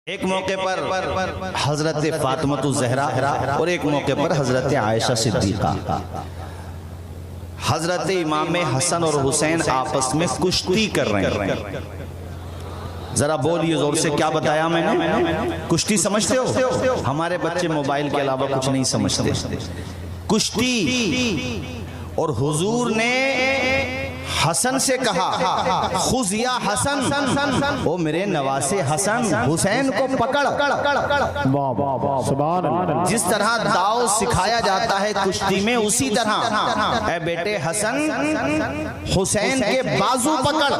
ایک موقع پر حضرت فاطمہ الزہرا اور ایک موقع پر حضرت عائشہ صدیقہ، حضرت امام حسن اور حسین آپس میں کشتی کر رہے ہیں۔ ذرا بولیے زور سے، کیا بتایا میں نے؟ کشتی سمجھتے ہو؟ ہمارے بچے موبائل کے علاوہ کچھ نہیں سمجھتے۔ کشتی، اور حضور نے حسن سے کہا خذ یا حسن، او میرے نواسے حسن، حسین کو پکڑ۔ جس طرح داؤ سکھایا جاتا ہے کشتی میں، اسی طرح اے بیٹے حسن، حسین کے بازو پکڑ،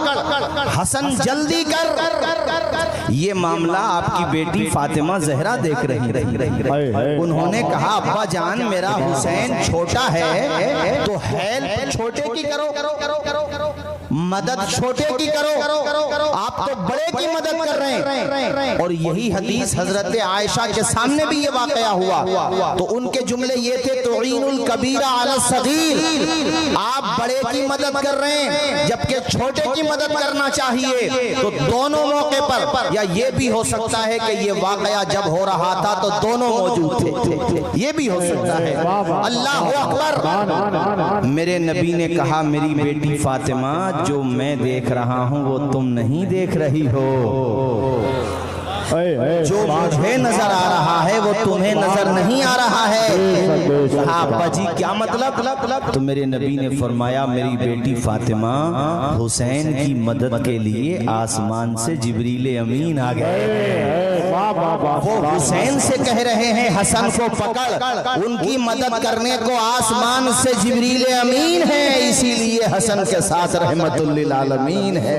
حسن جلدی کر۔ یہ معاملہ آپ کی بیٹی فاطمہ زہرا دیکھ رہی۔ انہوں نے کہا ابا جان میرا حسین چھوٹا ہے تو ہیلپ چھوٹے کی کرو، مدد چھوٹے کی کرو، آپ تو بڑے کی مدد کر رہے ہیں۔ اور یہی حدیث حضرت عائشہ کے سامنے بھی یہ واقعہ ہوا تو ان کے جملے یہ تھے تعین الکبیر علی الصغیر، آپ بڑے کی مدد کر رہے ہیں جبکہ چھوٹے کی مدد کرنا چاہیے۔ تو دونوں موقع پر، یا یہ بھی ہو سکتا ہے کہ یہ واقعہ جب ہو رہا تھا تو دونوں موجود تھے، یہ بھی ہو سکتا ہے۔ اللہ اکبر۔ میرے نبی نے کہا میری بیٹی فاطمہ، جو میں دیکھ رہا ہوں وہ تم نہیں دیکھ رہی ہو، جو مجھے نظر آ رہا ہے وہ تمہیں نظر نہیں آ رہا ہے۔ ابا جی کیا مطلب؟ تو میرے نبی نے فرمایا میری بیٹی فاطمہ حسین کی مدد کے لیے آسمان سے جبریل امین آ گئے۔ وہ حسین سے کہہ رہے ہیں حسن کو پکڑ، ان کی مدد کرنے کو آسمان سے جبریل امین ہے، اسی لیے حسن کے ساتھ رحمت للعالمین ہے۔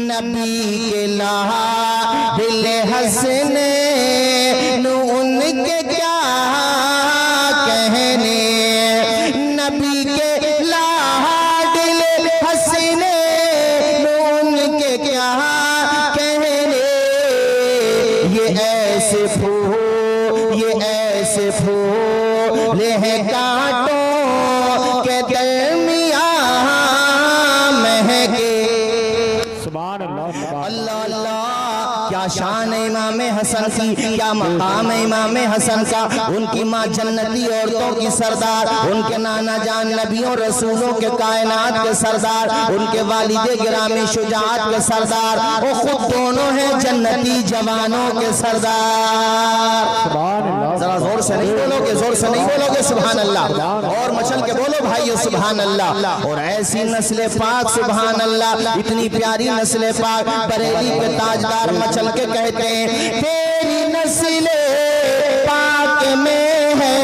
نبی کے لاڈل حسن ان کے کیا کہنے، نبی کے لاڈل حسن ان کے کیا کہنے، یہ ایسے پھول ہیں کانٹوں کے درمیان مہکے۔ اللہ اللہ، کیا شان امام حسن کی، کیا مقام امام حسن کا۔ ان کی ماں جنتی عورتوں کی سردار، ان کے نانا جان نبیوں رسولوں کے کائنات کے سردار، ان کے والد گرامی شجاعت کے سردار، وہ خود دونوں ہیں جنتی جوانوں کے سردار۔ ذرا زور سے نہیں بولو گے، زور سے نہیں بولو گے سبحان اللہ، اور مچل کے بولو بھائیو سبحان اللہ۔ اور ایسی نسل پاک سبحان اللہ، اتنی پیاری نسل پاک، بریلی کے تاجدار مچل کے کہتے ہیں تیری نسل پاک میں ہے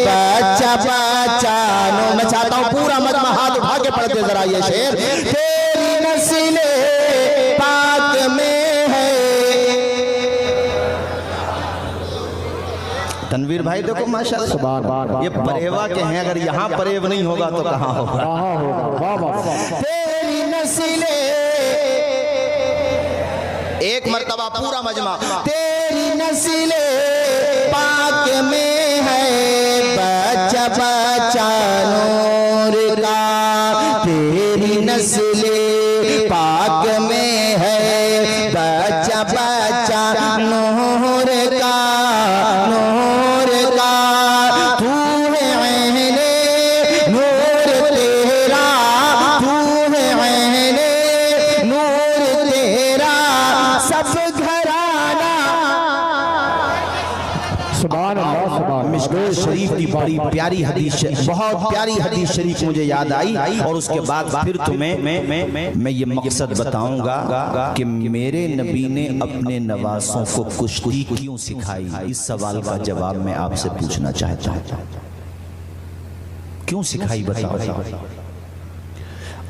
بچہ بچہ نو۔ میں چاہتا ہوں پورا مجمع ہاتھ اٹھا کے پڑھتے ذرا یہ شعر، تیری نسل پاک میں ہے۔ تنویر بھائی دیکھو ماشاءاللہ، یہ پریوا کے ہیں، اگر یہاں پریو نہیں ہوگا تو کہاں ہوگا؟ تیری نسل، ایک مرتبہ پورا مجمع، تیری نسل پاک میں ہے بچہ بچہ نور کا، تیری نسل پاک میں ہے بچہ بچہ نور کا، نور کا تو ہے عین نور تیرا، تو ہے عین نور تیرا سب گھرانہ۔ سبحان اللہ، مشکل شریف کی بڑی پیاری حدیث، بہت پیاری حدیث شریف مجھے یاد آئی، اور اس کے بعد پھر تمہیں میں یہ مقصد بتاؤں گا کہ میرے نبی نے اپنے نواسوں کو کشتی کیوں سکھائی۔ اس سوال کا جواب میں آپ سے پوچھنا چاہتا ہوں، کیوں سکھائی بتاؤ۔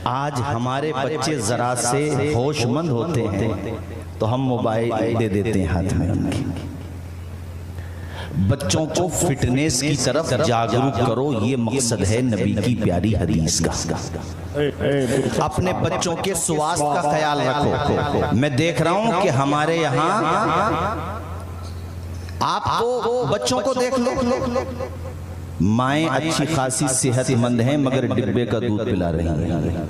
آج ہمارے بچے ذرا سے ہوش مند ہوتے ہیں تو ہم موبائل دے دیتے ہیں ہاتھ میں ان کی۔ بچوں کو فٹنس کی طرف جاگرک کرو، یہ مقصد ہے نبی کی پیاری حدیث کا۔ اپنے بچوں کے سواست کا خیال رکھو۔ میں دیکھ رہا ہوں کہ ہمارے یہاں، آپ تو بچوں کو دیکھ لو، مائیں اچھی خاصی صحت مند ہیں مگر ڈبے کا دودھ پلا رہی ہیں.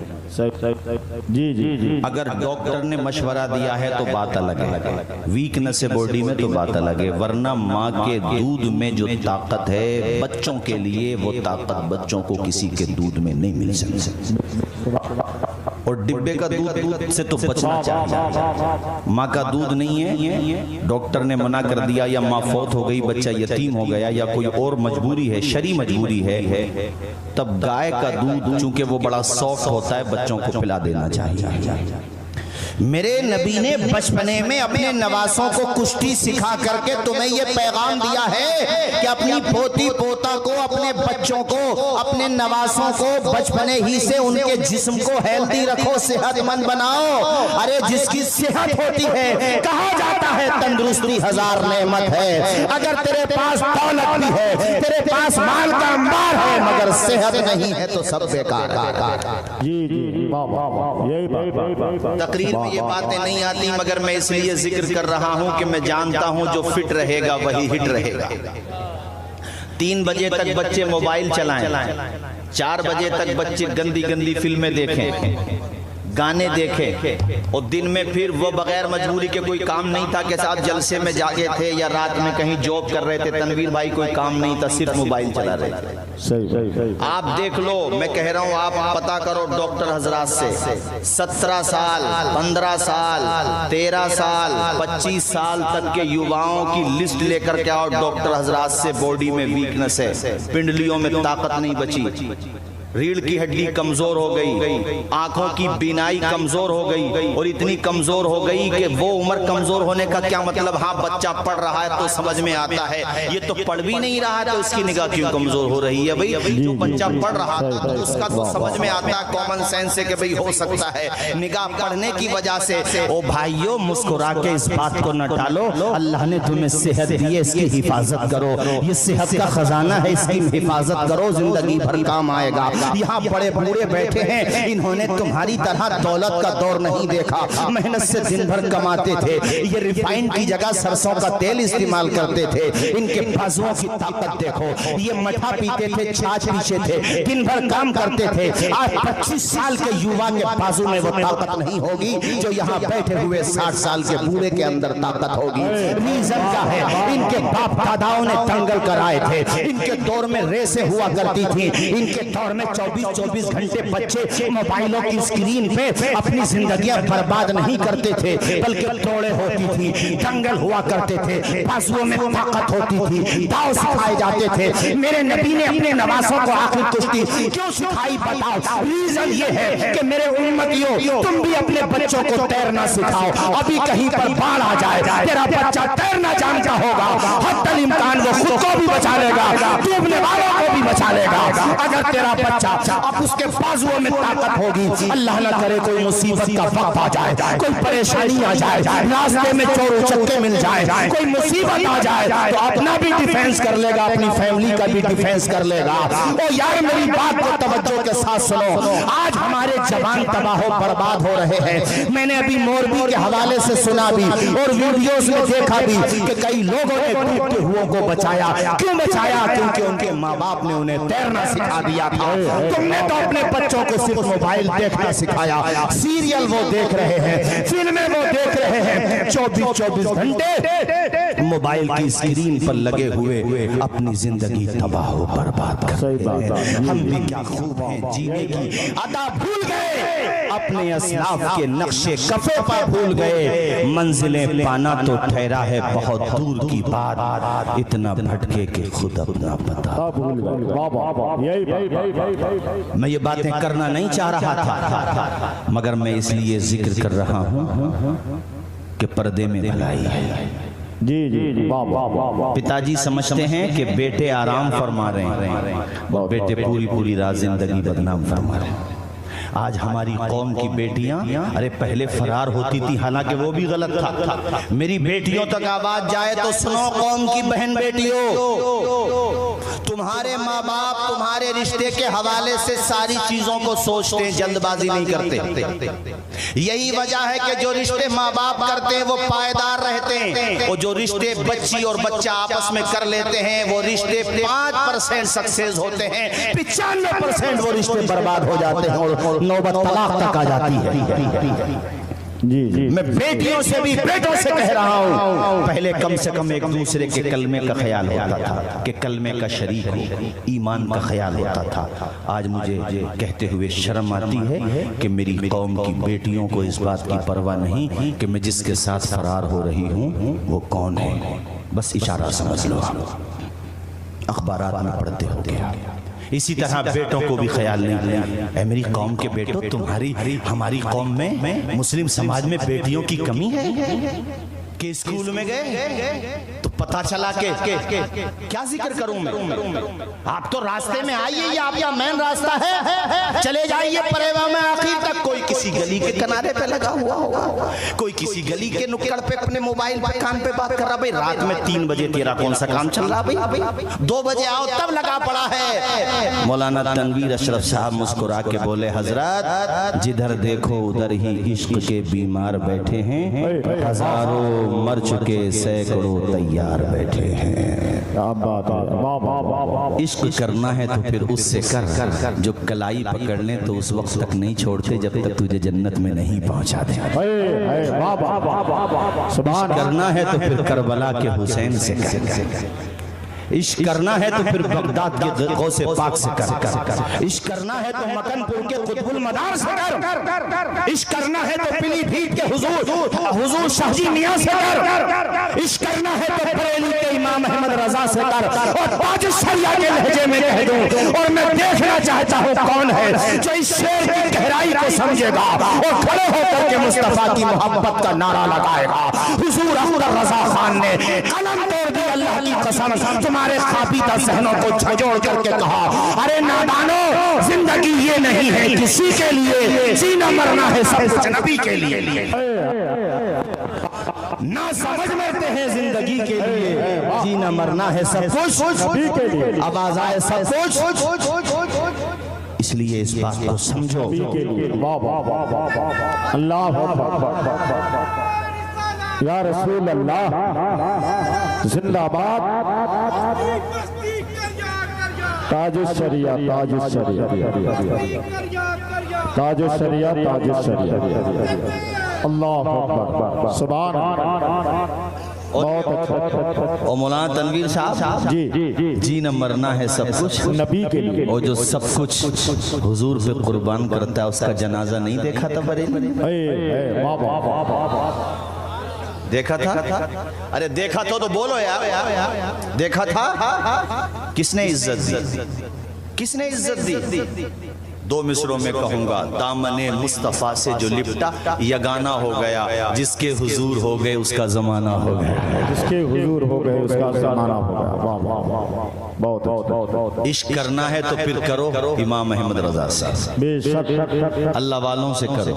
جی جی جی اگر ڈاکٹر نے مشورہ دیا ہے تو بات الگ ہے, ویکنس ہے باڈی میں تو بات الگ ہے, ورنہ ماں کے دودھ میں جو طاقت ہے بچوں کے لیے وہ طاقت بچوں کو کسی کے دودھ میں نہیں مل سکتی. اور ڈبے کا دودھ سے تو بچنا چاہیے. ماں کا دودھ نہیں ہے, ڈاکٹر نے منع کر دیا یا ماں فوت ہو گئی, بچہ یتیم ہو گیا یا کوئی اور مجبوری ہے, شرعی مجبوری ہے, تب گائے کا دودھ چونکہ وہ بڑا سافٹ ہوتا ہے بچوں کو پلا دینا چاہیے. میرے نبی نے بچپنے میں اپنے نواسوں کو کشتی سکھا کر کے تمہیں یہ پیغام دیا ہے کہ اپنی پوتی پوتا کو, اپنے بچوں کو, اپنے نواسوں کو بچپنے ہی سے ان کے جسم کو ہیلدی رکھو, صحت مند بناؤ. ارے جس کی صحت ہوتی ہے کہا جاتا ہے تندرستی ہزار نعمت ہے. اگر تیرے پاس دولت بھی ہے, تیرے پاس مال کا انبار ہے, مگر صحت نہیں ہے تو سب بیکار. جی جی یہی بات. تقریر میں یہ باتیں نہیں آتی مگر میں اس لیے ذکر کر رہا ہوں کہ میں جانتا ہوں جو فٹ رہے گا وہی ہٹ رہے گا. 3 بجے تک بچے موبائل چلائیں, 4 بجے تک بچے گندی گندی فلمیں دیکھیں, گانے دیکھیں, اور دن میں پھر وہ بغیر مجبوری کے کوئی کام نہیں تھا کہ ساتھ جلسے میں جاگے تھے یا رات میں کہیں جاب کر رہے تھے, تنویر بھائی کوئی کام نہیں تھا, صرف موبائل چلا رہے تھے. آپ دیکھ لو, میں کہہ رہا ہوں آپ پتا کرو ڈاکٹر حضرات سے, 17 سال 15 سال 13 سال 25 سال تک کے یوواؤں کی لسٹ لے کر کے آؤ. ڈاکٹر حضرات سے باڈی میں ویکنس ہے, پنڈلیوں میں طاقت نہیں بچی, ریڑھ کی ہڈی کمزور ہو گئی, آنکھوں کی بینائی کمزور ہو گئی, اور اتنی کمزور ہو گئی کہ وہ عمر کمزور ہونے کا کیا مطلب, ہاں بچہ پڑھ رہا ہے تو سمجھ میں آتا ہے, یہ تو پڑھ بھی نہیں رہا ہے تو اس کی نگاہ کیوں کمزور ہو رہی ہے. بھئی جو بچہ پڑھ رہا تھا تو اس کا تو سمجھ میں آتا ہے, کامن سینس سے کہ بھئی ہو سکتا ہے نگاہ پڑھنے کی وجہ سے. او بھائیو مسکرا کے اس بات کو نہ ٹالو, اللہ نے تمہیں صحت دی ہے, اس کی حفاظت کرو, یہ صحت کا خزانہ ہے, اس کی حفاظت کرو, زندگی بھر کام آئے گا. یہاں بڑے بوڑھے بیٹھے ہیں, انہوں نے تمہاری طرح دولت کا دور نہیں دیکھا, محنت سے دن بھر کماتے تھے, یہ ریفائنڈ کی جگہ سرسوں کا تیل استعمال کرتے تھے. ان کے بازوؤں کی طاقت دیکھو, یہ مٹھا پیتے تھے, چھاچھ پیچھے تھے, دن بھر کام کرتے تھے. آج 25 سال کے یووا کے بازو میں وہ طاقت نہیں ہوگی جو یہاں بیٹھے ہوئے 60 سال کے بوڑھے کے اندر طاقت ہوگی. ریزن کیا ہے, ان کے باپ داداؤں نے دنگل کرائے تھے, ان کے دور میں ریسیں ہوا کرتی تھی, ان کے دور میں 24 گھنٹے بچے موبائلوں کی اسکرین پہ اپنی زندگیاں برباد نہیں کرتے تھے, بلکہ توڑے ہوتی تھی, دنگل ہوا کرتے تھے, بازوؤں میں طاقت ہوتی تھی, داؤ سکھائے جاتے تھے. میرے نبی نے اپنے نواسوں کو آخر کشتی کیوں سکھائی بتاؤ, ریزن یہ ہے کہ میرے امتیوں تم بھی اپنے بچوں کو تیرنا سکھاؤ. ابھی کہیں پر باڑھ آ جائے, تیرا بچہ تیرنا جانتا ہوگا, حتی الامکان وہ خود کو بھی بچا لے گا, ڈوبنے والوں کو بھی بچا لے گا. اگر تیرا بچہ اب اس کے بازوؤں میں طاقت ہوگی, اللہ نہ کرے کوئی مصیبت کا وقت آ جائے, کوئی پریشانی آ جائے, راستے میں چور چکے مل جائے, کوئی مصیبت آ جائے, تو اپنا بھی ڈیفینس کر لے گا, اپنی فیملی کا بھی ڈیفینس کر لے گا. او یار میری بات کو توجہ کے ساتھ سنو, آج ہمارے جوان تباہ و برباد ہو رہے ہیں. میں نے ابھی موربی کے حوالے سے سنا بھی اور ویڈیوز میں دیکھا بھی کہ کئی لوگوں نے ڈوبتے ہوئوں کو بچایا. کیوں بچایا؟ کیونکہ ان کے ماں باپ نے انہیں تیرنا سکھا دیا تھا. تم نے تو اپنے بچوں کو صرف موبائل دیکھنا سکھایا, سیریل وہ دیکھ رہے ہیں, فلمیں وہ دیکھ رہے ہیں, 24 گھنٹے موبائل کی اسکرین پر لگے ہوئے اپنی زندگی تباہ و برباد کر رہے ہیں. ہم بھی کیا خوب ہیں, جینے کی ادا بھول گئے, اپنے اسلاف کے نقش کفے پر بھول گئے. منزلیں پانا تو ٹھہرا ہے بہت دور کی بات, اتنا بھٹکے کہ خود اپنا پتا بھول گئے. میں یہ باتیں کرنا نہیں چاہ رہا تھا, مگر میں اس لیے ذکر کر رہا ہوں کہ پردے میں بھلائی ہے. جی جی پتا جی سمجھتے ہیں کہ بیٹے آرام فرما رہے ہیں, بیٹے پوری رات زندگی بدنام فرما رہے ہیں. آج ہماری قوم کی بیٹیاں ارے پہلے فرار ہوتی تھی, حالانکہ وہ بھی غلط تھا. میری بیٹیوں تک آواز جائے تو سنو, قوم کی بہن بیٹیوں, تمہارے ماں باپ تمہارے رشتے کے حوالے سے ساری چیزوں کو سوچتے ہیں, جلد بازی نہیں کرتے. یہی وجہ ہے کہ جو رشتے ماں باپ کرتے ہیں وہ پائیدار رہتے ہیں، وہ جو رشتے بچی اور بچہ آپس میں کر لیتے ہیں وہ رشتے 5% سکسیز ہوتے ہیں، 95% وہ رشتے برباد ہو جاتے ہیں اور نوبت طلاق تک آ جاتی ہے۔ جی جی میں بیٹیوں سے بھی بیٹوں سے کہہ رہا ہوں، پہلے کم سے کم ایک دوسرے کے کلمے کا خیال ہوتا تھا کہ کلمے کا شریک ہو، ایمان کا خیال ہوتا تھا۔ آج مجھے کہتے ہوئے شرم آتی ہے کہ میری قوم کی بیٹیوں کو اس بات کی پرواہ نہیں کہ میں جس کے ساتھ فرار ہو رہی ہوں وہ کون ہے، بس اشارہ سمجھ لو، اخبارات میں پڑھتے ہو گیا۔ اسی طرح بیٹوں کو بھی خیال نہیں، اے میری قوم کے بیٹوں، تمہاری ہماری قوم میں مسلم سماج میں بیٹیوں کی کمی ہے کہ اسکول میں گئے تو پتا چلا کہ کیا ذکر کروں میں، آپ تو راستے میں آئیے، یہ آپ کا مین راستہ ہے، چلے جائیے پریوا میں آخر تک، کوئی کسی گلی کے کنارے پہ لگا ہوا ہوگا، کوئی کسی گلی کے نکڑ پہ اپنے موبائل پہ کان پہ بات کر رہا، بھئی رات میں 3 بجے تیرا کون سا کام چل رہا، بھئی 2 بجے آؤ تب لگا پڑا ہے۔ مولانا تنویر اشرف صاحب مسکرا کے بولے، حضرات جدھر دیکھو ادھر ہی عشق کے بیمار بیٹھے ہیں، ہزاروں مر چکے سینکڑوں تیار بیٹھے ہیں۔ عشق کرنا ہے تو پھر اس سے کر، جو کلائی پکڑ لیں تو اس وقت تک نہیں چھوڑتے جب تک تجھے جنت میں نہیں پہنچا دیں۔ عشق کرنا ہے تو پھر کربلا کے حسین سے کر، عشق کرنا ہے تو پھر بغداد کے غوث پاک سے کر، عشق کرنا ہے تو مکن پور کے قطب المدار سے کر، عشق کرنا ہے تو پلی بھیت کے حضور شاہ جی میاں سے کر، عشق کرنا ہے تو بریلی کے امام احمد رضا سے کر، اور باج شریعہ کے لہجے میں کہہ دوں، اور میں دیکھنا چاہتا ہوں کون ہے جو اس شعر کی گہرائی کو سمجھے گا اور کھڑے ہو کر کے مصطفیٰ کی محبت کا نعرہ لگائے گا۔ حضور احمد رضا خان نے قلم توڑ دی، اللہ کی قسم تمہارے خابیدہ ذہنوں کو جھنجھوڑ کر کے کہا، ارے نادانو، زندگی یہ نہیں ہے کسی کے لیے، جینا مرنا ہے سب کچھ نبی کے لیے، نہ سمجھ مرتے ہیں زندگی کے لیے، جینا مرنا ہے سب کچھ نبی کے لیے، اب آزائے سب کچھ، اس لیے اس بات کو سمجھو۔ اللہ یا رسول اللہ زندہ باد، تاج الشریعہ، تاج الشریعہ، تاج الشریعہ، تاج الشریعہ، اللہ اکبر، سبحان اللہ، بہت اچھا۔ اور مولانا تنویر صاحب، جینا مرنا ہے سب کچھ نبی کے لیے، اور جو سب کچھ حضور پہ قربان کرتا ہے اس کا جنازہ نہیں دیکھا تھا بریلی میں؟ دیکھا تھا؟ ارے دیکھا تو بولو یار، دیکھا تھا؟ کس نے عزت دی؟ کس نے عزت دی؟ 2 مصروں میں کہوں گا، دامن مصطفیٰ سے جو لپٹا یگانہ ہو گیا، جس کے حضور ہو گئے اس کا زمانہ ہو گیا، جس کے حضور ہو گئے اس کا زمانہ ہو گیا۔ بہت عشق کرنا ہے تو پھر کرو امام احمد رضا سے، بے شک اللہ والوں سے کرو،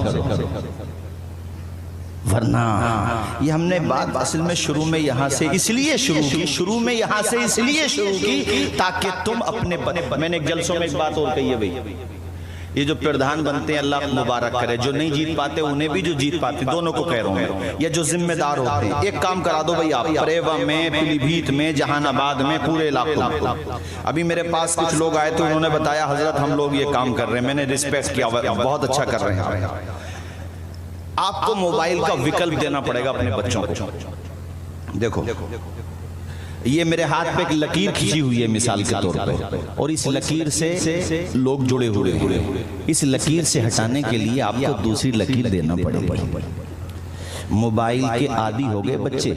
ورنہ یہ ہم نے بات اصل میں شروع میں یہاں سے اس لیے شروع کی تاکہ تم اپنے میں نے ایک جلسوں میں ایک بات اور کہی ہے بھئی، یہ جو پردھان بنتے ہیں اللہ مبارک کرے، جو نہیں جیت پاتے انہیں بھی، جو جیت پاتے دونوں کو کہہ رہا ہوں میں، یا جو ذمہ دار ہوتے ہیں، ایک کام کرا دو بھئی آپ، پریوا میں، پیلی بھیت میں، جہان آباد میں، پورے علاقوں میں۔ ابھی میرے پاس کچھ لوگ آئے تو انہوں نے بتایا حضرت ہم لوگ یہ کام کر رہے ہیں، میں نے ریسپیکٹ کیا، بہت اچھا کر رہے ہیں۔ آپ کو موبائل کا وکلپ دینا پڑے گا اپنے بچوں کو۔ دیکھو یہ میرے ہاتھ پہ ایک لکیر کھینچی ہوئی ہے مثال کے طور پہ، اور اس لکیر سے لوگ جڑے ہوئے ہیں، اس لکیر سے ہٹانے کے لیے آپ کو دوسری لکیر دینا پڑے گی۔ موبائل کے عادی ہو گئے بچے،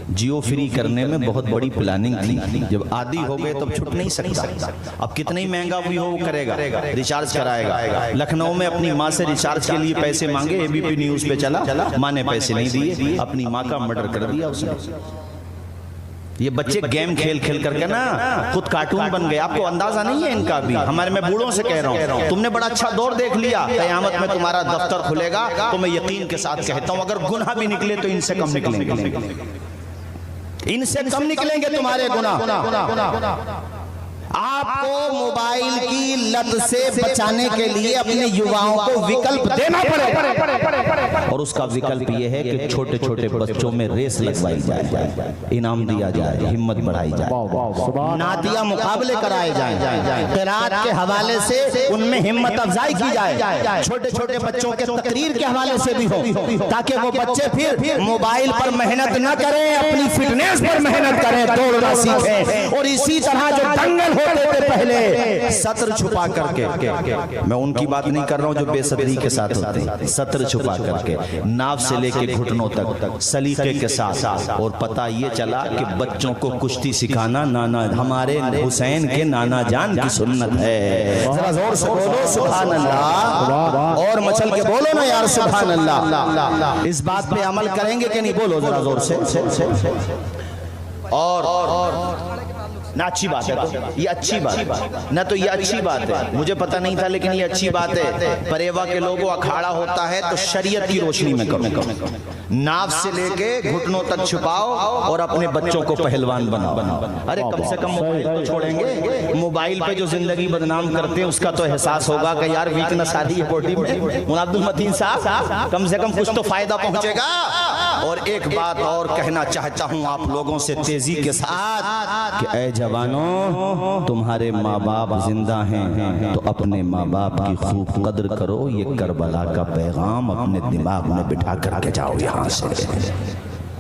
جیو فری کرنے میں بہت بڑی پلاننگ تھی، جب عادی ہو گئے تب چھٹ نہیں سکتا، اب کتنا ہی مہنگا بھی ہو کرے گا، ریچارج کرائے گا۔ لکھنؤ میں اپنی ماں سے ریچارج کے لیے پیسے مانگے، اے بی پی نیوز پہ چلا، ماں نے پیسے نہیں دیے، اپنی ماں کا مرڈر کر دیا اس نے۔ یہ بچے گیم کھیل کر کے نا خود کارٹون بن گئے، آپ کو اندازہ نہیں ہے ان کا بھی، ہمارے میں بوڑھوں سے کہہ رہا ہوں، تم نے بڑا اچھا دور دیکھ لیا، قیامت میں تمہارا دفتر کھلے گا تو میں یقین کے ساتھ کہتا ہوں اگر گناہ بھی نکلے تو ان سے کم نکلیں گے، ان سے کم نکلیں گے تمہارے گناہ۔ آپ کو موبائل کی لت سے بچانے کے لیے اپنے یواؤں کو وکلپ دینا پڑے، اور اس کا وکلپ یہ ہے کہ چھوٹے چھوٹے بچوں میں ریس لگوائی جائے، انعام دیا جائے، ہمت بڑھائی جائے، نعتیہ مقابلے کرائے جائیں، قرات کے حوالے سے ان میں ہمت افزائی کی جائے، چھوٹے چھوٹے بچوں کے تقریر کے حوالے سے بھی ہو، تاکہ وہ بچے پھر موبائل پر محنت نہ کریں، اپنی فٹنس پر محنت کریں، دوڑنا سیکھیں۔ اور اسی طرح جو دنگل ہوتے تھے پہلے سطر چھپا کر کے، میں ان کی بات نہیں کر رہا ہوں جو بے صبری کے ساتھ ہوتے ہیں، سطر چھپا کر کے ناف سے لے کے گھٹنوں تک سلیقے کے ساتھ، اور پتہ یہ چلا کہ بچوں کو کشتی سکھانا نانا ہمارے حسین کے نانا جان کی سنت ہے۔ ذرا زور سے بولو سبحان اللہ، اور مچل کے بولو نا یار سبحان اللہ۔ اس بات پہ عمل کریں گے کہ نہیں؟ بولو ذرا زور سے۔ اور نہ اچھی بات ہے، یہ اچھی بات ہے، نہ تو یہ اچھی بات ہے، مجھے پتہ نہیں تھا لیکن یہ اچھی بات ہے۔ پریوا کے لوگوں اکھاڑا ہوتا ہے تو شریعت کی روشنی میں کرو، ناف سے لے کے گھٹنوں تک چھپاؤ اور اپنے بچوں کو پہلوان بناؤ۔ ارے کم سے کم موبائل تو چھوڑیں گے، موبائل پہ جو زندگی بدنام کرتے ہیں اس کا تو احساس ہوگا کہ یار ویکنس آ رہی ہے باڈی میں۔ مولانا عبد المتین صاحب کم سے کم کچھ تو فائدہ پہنچے گا۔ اور ایک بات اور کہنا چاہتا ہوں آپ لوگوں سے تیزی کے ساتھ کہ اے جوانوں، تمہارے ماں باپ زندہ ہیں تو اپنے ماں باپ کی خوب قدر کرو۔ یہ کربلا کا پیغام اپنے دماغ میں بٹھا کر کے جاؤ یہاں سے،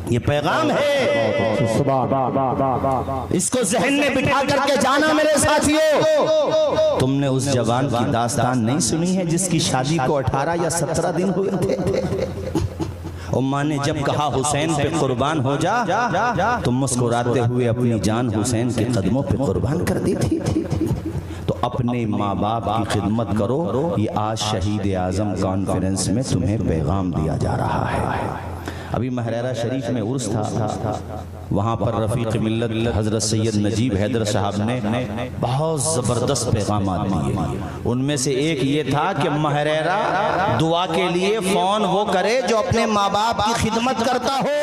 یہ پیغام ہے، اس کو ذہن میں بٹھا کر کے جانا میرے ساتھیوں۔ تم نے اس جوان کی داستان نہیں سنی ہے جس کی شادی کو 18 یا 17 دن ہوئے تھے؟ اماں نے جب کہا حسین پہ قربان ہو جا تو مسکراتے ہوئے اپنی جان حسین کے قدموں پہ قربان کر دی تھی۔ تو اپنے ماں باپ کی خدمت کرو، یہ آج شہید اعظم کانفرنس میں تمہیں پیغام دیا جا رہا ہے۔ ابھی محررہ شریف میں عرس تھا، وہاں پر رفیق ملت حضرت سید نجیب حیدر صاحب نے بہت زبردست پیغامات دیے۔ ان میں سے ایک یہ تھا کہ محررہ دعا کے لیے فون وہ کرے جو اپنے ماں باپ کی خدمت کرتا ہو،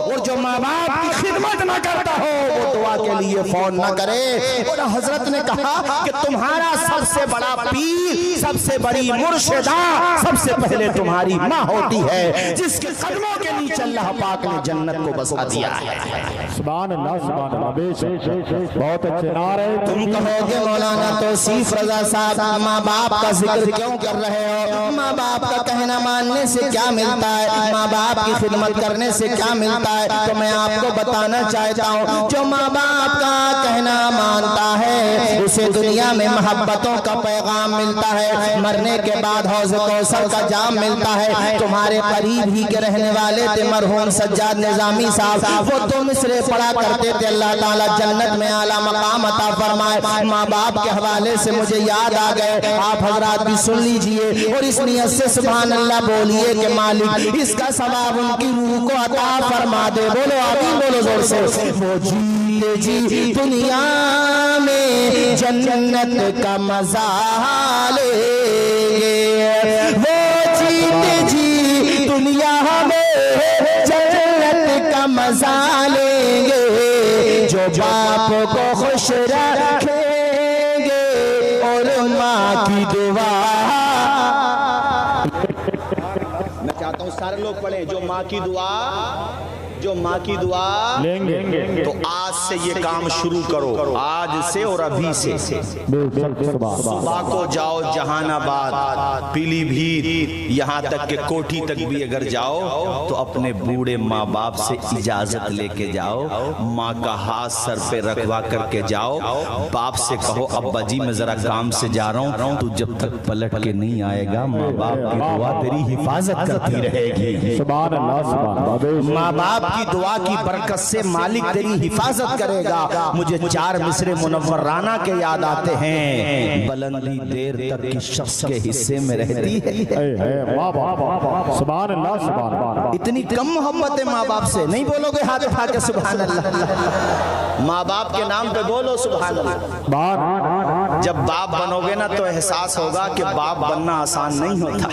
اور جو ماں باپ کی خدمت نہ کرتا ہو وہ دعا کے لیے فون نہ کرے۔ اور حضرت نے کہا کہ تمہارا سب سے بڑا پیر، سب سے بڑی مرشدہ سب سے پہلے تمہاری ماں ہوتی ہے، جس کے قدموں کے نیچے اللہ پاک نے جنت کو بسا دیا ہے۔ سبحان اللہ سبحان اللہ، بے شک بہت اچھے نعرے۔ تم کہو گے مولانا توصیف رضا صاحب ماں باپ کا ذکر کیوں کر رہے ہو؟ ماں باپ کا کہنا ماننے سے کیا ملتا ہے؟ ماں باپ کی خدمت کرنے سے کیا ملتا ہے؟ تو میں آپ کو بتانا چاہتا ہوں، جو ماں باپ کا کہنا مانتا ہے اسے دنیا میں محبتوں کا پیغام ملتا ہے، مرنے کے بعد حوض کوثر کا جام ملتا ہے۔ تمہارے قریب ہی کے رہنے والے تھے مرحوم سجاد نظامی صاحب، وہ تو مصرے پڑھا کرتے تھے اللہ تعالیٰ جنت میں اعلیٰ مقام عطا فرمائے۔ ماں باپ کے حوالے سے مجھے یاد آ گئے، آپ حضرات بھی سن لیجئے اور اس نیت سے سبحان اللہ بولیے کہ مالک اس کا ثواب ان کی روح کو عطا فرما دے۔ بولو آمین، بولو زور سے۔ وہ جی دنیا میں جنت کا مزہ لے گے، وہ جی دنیا میں جنت کا مزہ لیں گے، جو باپ کو خوش رکھیں گے اور ماں کی دعا۔ میں چاہتا ہوں سارے لوگ پڑھیں، جو ماں کی دعا، جو ماں کی دعا لیں گے۔ تو آج سے یہ کام شروع کرو، آج سے اور ابھی سے۔ صبح کو جاؤ جہان آباد، پیلی بھیت، یہاں تک کہ کوٹھی تک بھی اگر جاؤ تو اپنے بوڑھے ماں باپ سے اجازت لے کے جاؤ، ماں کا ہاتھ سر پہ رکھوا کر کے جاؤ، باپ سے کہو ابا جی میں ذرا کام سے جا رہا ہوں، تو جب تک پلٹ کے نہیں آئے گا ماں باپ کی دعا تیری حفاظت کرتی رہے گی۔ سبحان اللہ سبحان اللہ، ماں باپ کی دعا کی برکت سے مالک تیری حفاظت کرے گا۔ مجھے 4 مصرے منورانہ کے یاد آتے ہیں، بلندی دیر تک کی شخص کے حصے میں رہتی ہے۔ سبحان اللہ سبحان اللہ، اتنی کم محبت ہے ماں باپ سے، نہیں بولو گے ہاتھ اٹھا کے سبحان اللہ؟ ماں باپ کے نام پہ بولو سبحان اللہ۔ جب باپ بنو گے نا تو احساس ہوگا کہ باپ بننا آسان نہیں ہوتا۔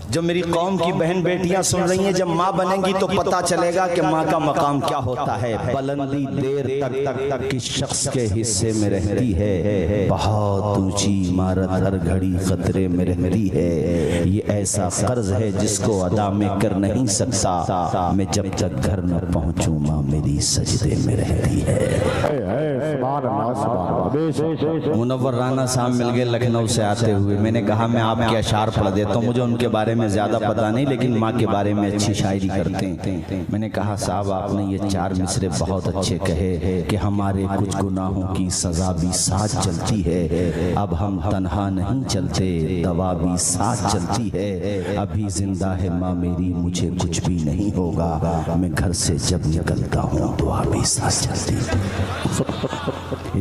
جب میری قوم کی بہن بیٹیاں سن رہی ہیں جب ماں بنیں گی تو پتہ چلے گا کہ ماں کا مقام کیا ہوتا ہے. بلندی دیر تک کس شخص کے حصے میں رہتی ہے, بہت اونچی عمارت ہر گھڑی خطرے میں رہتی ہے. یہ ایسا قرض ہے جس کو ادا میں کر نہیں سکتا, میں جب تک گھر نہ پہنچوں ماں میری سجدے میں رہتی ہے. منور رانا صاحب مل گئے لکھنؤ سے آتے ہوئے. میں نے کہا میں آپ کے اشعار پڑھ دیتا ہوں, مجھے ان کے بارے میں زیادہ پتہ نہیں لیکن ماں کے بارے میں اچھی شاعری کرتے ہیں. میں نے کہا صاحب آپ نے یہ 4 مصرے بہت اچھے کہے کہ ہمارے کچھ گناہوں کی سزا بھی ساتھ چلتی ہے, اب ہم تنہا نہیں چلتے دوا بھی ساتھ چلتی ہے. ابھی زندہ ہے ماں میری مجھے کچھ بھی نہیں ہوگا, میں گھر سے جب نکلتا ہوں دعا بھی ساتھ چلتی ہے.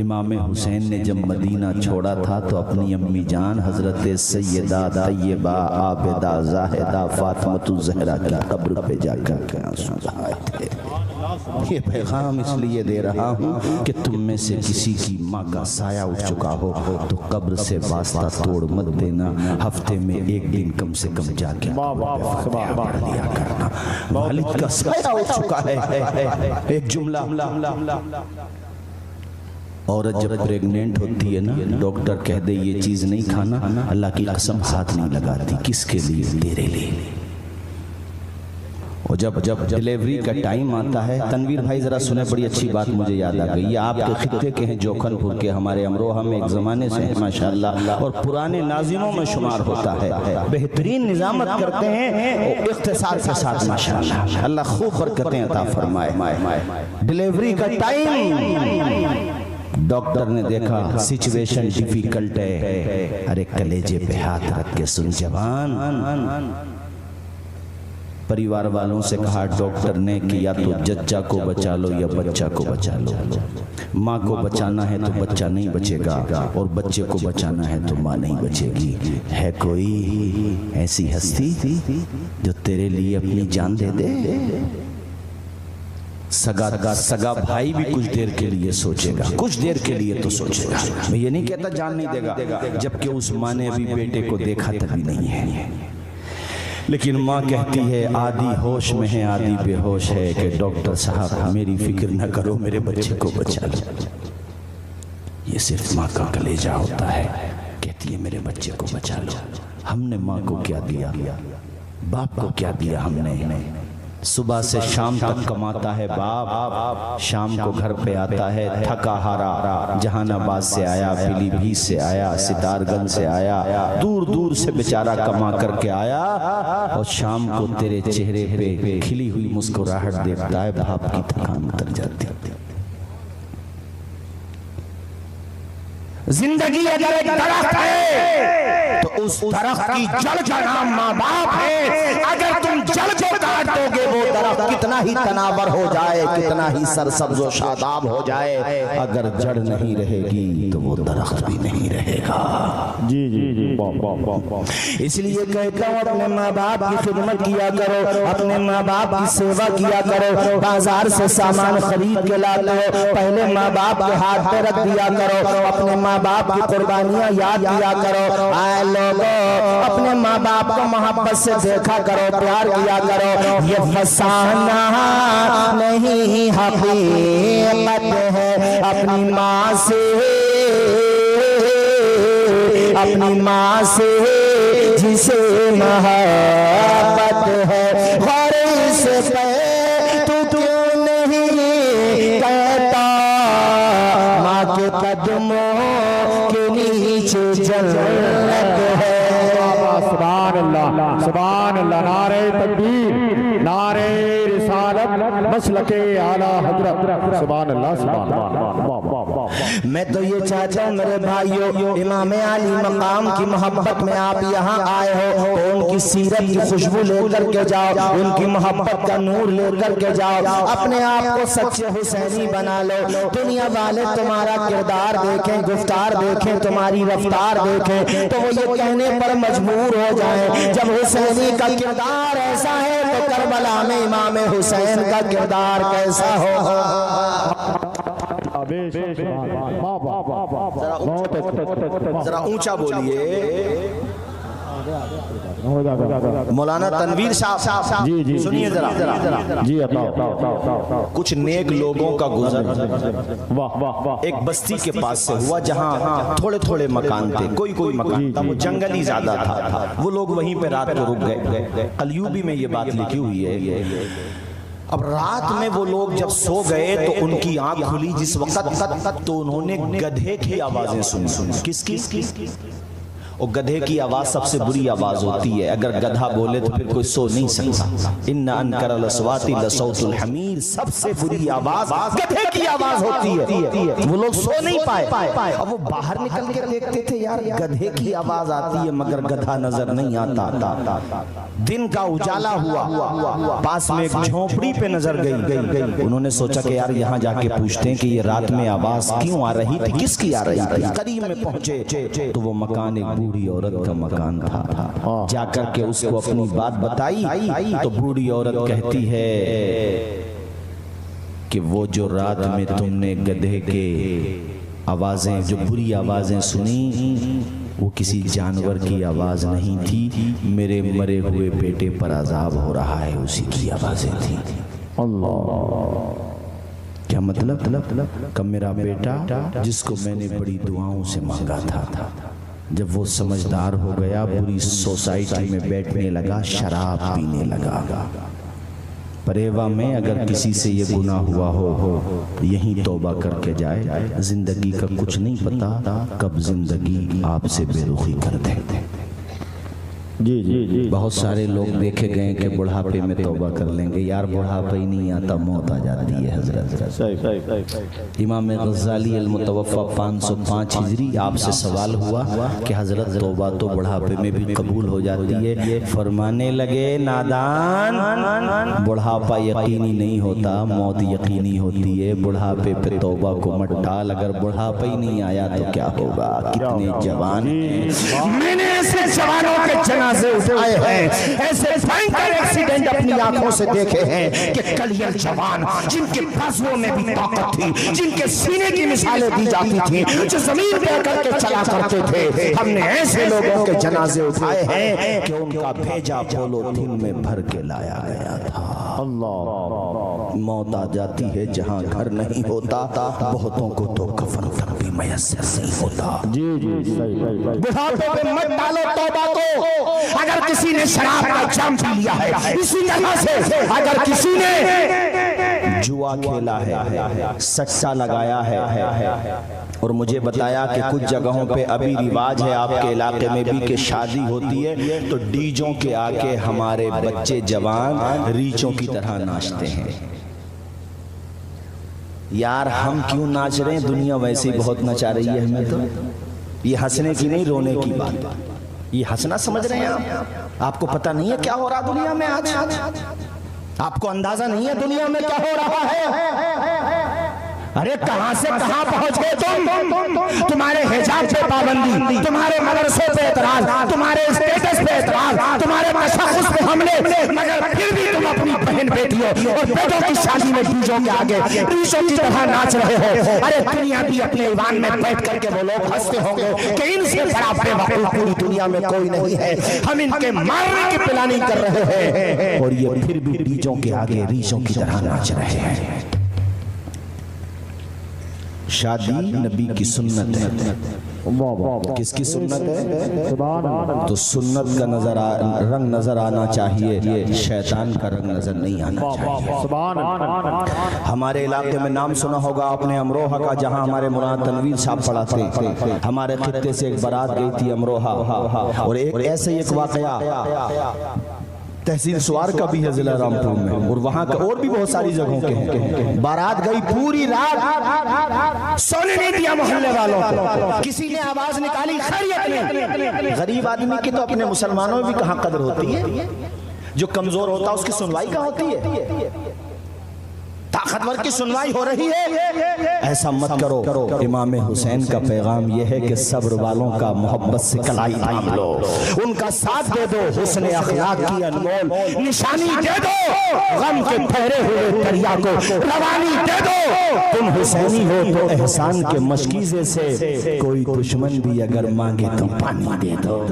امام حسین نے جب مدینہ چھوڑا تھا تو اپنی امی جان حضرت سیدہ طیبہ عابدہ زاہدہ فاطمۃ الزہرا کی قبر پہ جا کر کے آنسو بہائے تھے. یہ پیغام اس لیے دے رہا ہوں کہ تم میں سے کسی کی ماں کا سایہ اٹھ چکا ہو تو قبر سے واسطہ توڑ مت دینا, ہفتے میں ایک دن کم سے کم جا کے فاتحہ پڑھ لیا کرنا. والد کا سایہ اٹھ چکا ہے. ایک جملہ, عورت جب پریگننٹ ہوتی ہے نا ڈاکٹر کہہ دے یہ چیز نہیں کھانا, اللہ کی قسم ہاتھ نہیں لگاتی. کس کے لیے؟ تیرے لیے. اور جب ڈیلیوری کا ٹائم آتا ہے, تنویر بھائی ذرا سنیں, بڑی اچھی بات مجھے یاد آ گئی. یہ آپ کے خطے کے ہیں جوکھن پور کے, ہمارے امروہہ میں ایک زمانے سے ہیں ماشاءاللہ, اور پرانے ناظموں میں شمار ہوتا ہے. بہترین نظامت کرتے ہیں اختصار کے ساتھ ماشاءاللہ, اللہ خوب برکتیں عطا فرمائے. ڈیلیوری کا ٹائم, ڈاکٹر نے دیکھا سچویشن ڈیفیکلٹ ہے, ارے کلیجے پہ ہاتھ رکھ کے سن جوان. پریوار والوں سے کہا ڈاکٹر نے کہ یا تو ججا کو بچا لو یا بچہ کو بچا لو. ماں کو بچانا ہے تو بچہ نہیں بچے گا, اور بچے کو بچانا ہے تو ماں نہیں بچے گی. ہے کوئی ایسی ہستی جو تیرے لیے اپنی جان دے دے؟ سگا بھائی بھی کچھ دیر کے لیے سوچے گا, کچھ دیر کے لیے تو سوچے گا. میں یہ نہیں کہتا جان نہیں دے گا, جبکہ اس ماں نے ابھی بیٹے کو دیکھا تک بھی نہیں ہے. لیکن ماں کہتی ہے آدھی ہوش میں ہے آدھی بے ہوش ہے کہ ڈاکٹر صاحب میری فکر نہ کرو, میرے بچے کو بچا لو. یہ صرف ماں کا کلیجہ ہوتا ہے, کہتی ہے میرے بچے کو بچا لو. ہم نے ماں کو کیا دیا, باپ کو کیا دیا ہم نے؟ صبح سے شام تک کماتا ہے باپ, شام کو گھر پہ آتا ہے تھکا ہارا, جہان آباد سے آیا, پیلی بھیت سے آیا, ستار گنج سے آیا, دور دور سے بیچارہ کما کر کے آیا, اور شام کو تیرے چہرے پہ کھلی ہوئی مسکراہٹ دیکھتا ہے, باپ کی تھکان اتر جاتی ہے. زندگی اگر ایک درخت ہے تو اس درخت کی جڑ کا نام ماں باپ ہے. اگر تم جڑ کو کاٹ دو گے وہ درخت کتنا ہی تناور ہو جائے, کتنا ہی سرسبز و شاداب ہو جائے, اگر جڑ نہیں رہے گی تو وہ درخت بھی نہیں رہے گا. جی جی جی, اس لیے کہتا ہوں اپنے ماں باپ کی خدمت کیا کرو, اپنے ماں باپ کی سیوا کیا کرو. بازار سے سامان خرید کے لاتے ہو, پہلے ماں باپ کے ہاتھ پہ رکھ دیا کرو, اپنے ماں باپ کی قربانیاں یاد کیا کرو. اے لوگو اپنے ماں باپ کو محبت سے دیکھا کرو, پیار کیا کرو. یہ فسانہ نہیں حقیقت ہے, اپنی ماں سے اپنی ماں سے جسے محبت ہے. غور سے تو کیوں نہیں کہتا ماں کے قدموں کے نیچے جنت ہے. سبحان اللہ, سبحان اللہ, نعرہ تکبیر, نعرہ رسالت, مسلک اعلی حضرت, سبحان اللہ, سبحان اللہ. میں تو یہ چاہتا ہوں میرے بھائیو, امام علی مقام کی محبت میں آپ یہاں آئے ہو, ان کی سیرت کی خوشبو لے کر کے جاؤ, ان کی محبت کا نور لے کر کے جاؤ, اپنے آپ کو سچے حسینی بنا لو. دنیا والے تمہارا کردار دیکھیں, گفتار دیکھیں, تمہاری رفتار دیکھیں تو وہ یہ کہنے پر مجبور ہو جائیں جب حسینی کا کردار ایسا ہے تو کربلا میں امام حسین کا کردار کیسا ہوگا. ذرا اونچا بولیے. مولانا تنویر صاحب جی جی سنیے ذرا جی عطا کچھ نیک لوگوں کا گزر واہ واہ واہ ایک بستی کے پاس سے ہوا جہاں تھوڑے تھوڑے مکان تھے، کوئی مکان تھا، وہ جنگل ہی زیادہ تھا، وہ لوگ وہیں پہ رات کو رک گئے۔ قلیوبی میں یہ بات لکھی ہوئی ہے۔ اب رات میں وہ لوگ جب سو گئے تو ان کی آنکھ کھلی جس وقت تو انہوں نے گدھے کی آوازیں سنی۔ کس کی؟ اور گدھے کی آواز سب سے بری آواز ہوتی ہے، اگر گدھا بولے تو پھر کوئی سو نہیں سکتا۔ ان انکر الاصوات لصوت الحمیر، سب سے بری آواز گدھے کی آواز ہوتی ہے۔ وہ لوگ سو نہیں پائے، اب وہ باہر نکل کے دیکھتے تھے، یار گدھے کی آواز آتی ہے مگر گدھا نظر نہیں آتا۔ دن کا اجالا ہوا، پاس میں ایک جھونپڑی پہ نظر گئی۔ انہوں نے سوچا کہ یار یہاں جا کے پوچھتے ہیں کہ یہ رات میں آواز کیوں آ رہی تھی، کس کی آ رہی تھی۔ قریب میں پہنچے تو وہ مکان ایک بوڑھی عورت کا مکان تھا۔ جا کر کے اس کو اپنی بات بتائی تو بوڑھی عورت کہتی ہے کہ وہ جو رات میں تم نے گدھے کے آوازیں، جو بری آوازیں سنی، وہ کسی جانور کی آواز نہیں تھی، میرے مرے ہوئے بیٹے پر عذاب ہو رہا ہے، اسی کی آوازیں تھیں۔ اللہ کیا مطلب؟ کہ میرا بیٹا جس کو میں نے بڑی دعاؤں سے مانگا تھا، جب وہ سمجھدار ہو گیا، پوری سوسائٹی میں بیٹھنے لگا، شراب پینے لگا۔ پریوا میں اگر کسی سے یہ گناہ ہوا ہو یہیں توبہ کر کے جائے، زندگی کا کچھ نہیں پتا کب زندگی آپ سے بے رخی کر دے۔ جی جی جی بہت سارے لوگ دیکھے گئے کہ بڑھاپے میں توبہ کر لیں گے، یار بڑھاپا ہی نہیں آتا، موت آ جاتی ہے۔ حضرت امام غزالی المتوفی 505 ہجری، آپ سے سوال ہوا کہ حضرت توبہ تو بڑھاپے میں بھی قبول ہو جاتی ہے، فرمانے لگے نادان، بڑھاپا یقینی نہیں ہوتا، موت یقینی ہوتی ہے۔ بڑھاپے پہ توبہ کو مت ڈال، اگر بڑھاپا ہی نہیں آیا تو کیا ہوگا؟ کتنے جوان ہیں، میں نے ایسے جوانوں کے جنازے اٹھائے ہیں، ایسے بھینکر ایکسیڈنٹ اپنی آنکھوں سے دیکھے ہیں کہ کلیل جوان جن کے بازوؤں میں بھی طاقت تھی، جن کے سینے کی مثالیں دی جاتی تھیں، جو زمین پہ کر کے چلا کرتے تھے، ہم نے ایسے لوگوں کے جنازے اٹھائے ہیں کہ ان کا بھیجا پولیتھین میں بھر کے لایا گیا تھا۔ اللہ موت آ جاتی ہے جہاں گھر نہیں ہوتا، بہتوں کو تو کفن تک بھی میسر نہیں ہوتا۔ جی جی صحیح بڑھاپے پہ مت ڈالو توبہ کو۔ اگر کسی نے شراب کا جام پی لیا ہے، اسی طرح سے اگر کسی نے جوا کھیلا ہے، سٹا لگایا ہے، اور مجھے بتایا کہ کچھ جگہوں پہ ابھی رواج ہے آپ کے علاقے میں بھی کہ شادی ہوتی ہے تو ڈیجوں کے آگے ہمارے بچے جوان ریچوں کی طرح ناچتے ہیں۔ یار ہم کیوں ناچ رہے ہیں؟ دنیا ویسے ہی بہت نچا رہی ہے ہمیں تو۔ یہ ہنسنے کی نہیں، رونے کی بات، یہ ہنسنا سمجھ رہے ہیں آپ کو پتہ نہیں ہے کیا ہو رہا دنیا میں آج؟ آپ کو اندازہ نہیں ہے دنیا میں کیا ہو رہا ہے؟ ارے کہاں سے کہاں پہنچ گئے تم؟ تمہارے حجاب پہ پابندی، تمہارے مدرسے پہ اعتراض، تمہارے اسٹیٹس پہ اعتراض، تمہارے تشخص پہ حملے، مگر پھر بھی تم اپنی بہن بیٹیوں اور بیٹوں کی شادی میں ڈیجوں کے آگے ریشوں کی طرح ناچ رہے ہو۔ ارے دنیا بھی اپنے ایوان میں بیٹھ کر کے وہ لوگ ہنستے ہوں گے کہ ان سے بڑا بے وقوف پوری دنیا میں کوئی نہیں ہے، ہم ان کے مارنے کی پلاننگ کر رہے ہیں اور یہ پھر بھی ڈیجوں کے آگے ریشوں کی طرح ناچ رہے ہیں۔ شادی نبی کی سنت ہے۔ کس کی سنت ہے؟ تو سنت کا رنگ نظر آنا چاہیے، شیطان کا رنگ نظر نہیں آنا چاہیے۔ ہمارے علاقے میں نام سنا ہوگا آپ نے امروہہ کا، جہاں ہمارے مولانا تنویر صاحب پڑھاتے۔ ہمارے خطے سے ایک بارات گئی تھی امروہہ، اور ایسے ہی ایک واقعہ تحصیل سوار کا بھی ہے ضلع رامپور میں، اور وہاں کا اور بھی بہت ساری جگہوں کے ہیں۔ بارات گئی، پوری رات سونے نہیں دیا محلے والوں کو، کسی نے آواز نکالی خیریت میں۔ غریب آدمی کی تو اپنے مسلمانوں میں بھی کہاں قدر ہوتی ہے، جو کمزور ہوتا اس کی سنوائی کہاں ہوتی ہے؟ طاقتور کی سنوائی ہو رہی ہے، ایسا مت کرو۔ امام حسین کا پیغام یہ ہے کہ صبر والوں کا محبت سے کلائی تھام لو، ان کا ساتھ دے دو، حسن اخلاق کی انمول نشانی دے دو، غم کے ٹھہرے ہوئے دریا کو روانی دے دو. تم حسینی ہو تو احسان کے مشکیزے سے کوئی دشمن بھی اگر مانگے تو پانی دے دو.